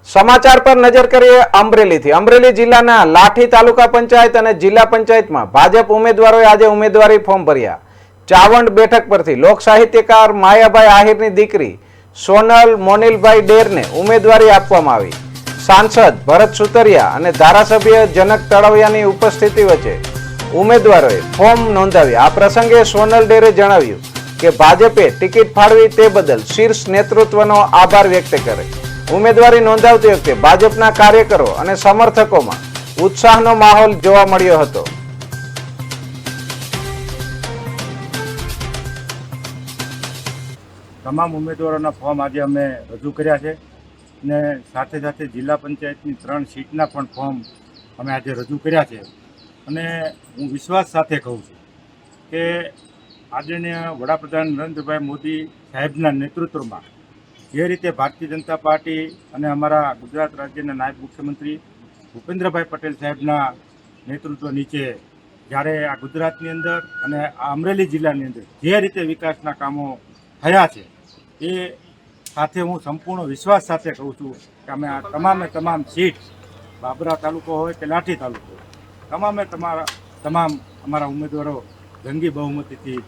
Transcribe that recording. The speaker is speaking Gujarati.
સમાચાર પર નજર કરીએ અમરેલીથી। અમરેલી જિલ્લાના લાઠી તાલુકા પંચાયત અને જિલ્લા પંચાયતમાં ભાજપ ઉમેદવારોએ આજે ઉમેદવારી ફોર્મ ભર્યા। ચાવંડ બેઠક પરથી લોક સાહિત્યકાર માયાભાઈ આહિરની દીકરી સોનલ મોનિલભાઈ ડેરને ઉમેદવારી આપવામાં આવી। સાંસદ ભરત સુતરિયા અને ધારાસભ્ય જનક તળવિયાની ઉપસ્થિતિ વચ્ચે ઉમેદવારોએ ફોર્મ નોંધાવ્યા। આ પ્રસંગે સોનલ ડેરે જણાવ્યું કે ભાજપે ટિકિટ ફાળવી તે બદલ શીર્ષ નેતૃત્વનો આભાર વ્યક્ત કર્યો। ઉમેદવારી નોંધાવતી વખતે ભાજપના કાર્યકરો અને સમર્થકોમાં ઉત્સાહનો માહોલ જોવા મળ્યો હતો। તમામ ઉમેદવારોના ફોર્મ આજે અમે રજૂ કર્યા છે અને સાથે સાથે જિલ્લા પંચાયતની 3 સીટના પણ ફોર્મ અમે આજે રજૂ કર્યા છે। અને હું વિશ્વાસ સાથે કહું છું કે આદરણીય વડાપ્રધાન નરેન્દ્રભાઈ મોદી સાહેબના નેતૃત્વમાં જે રીતે ભારતીય જનતા પાર્ટી અને અમારા ગુજરાત રાજ્યના નાયબ મુખ્યમંત્રી ભૂપેન્દ્રભાઈ પટેલ સાહેબના નેતૃત્વ નીચે જ્યારે આ ગુજરાતની અંદર અને આ અમરેલી જિલ્લાની અંદર જે રીતે વિકાસના કામો થયા છે એ સાથે હું સંપૂર્ણ વિશ્વાસ સાથે કહું છું કે અમે આ તમામ સીટ બાબરા તાલુકો હોય કે લાઠી તાલુકો હોય તમામ અમારા ઉમેદવારો જંગી બહુમતીથી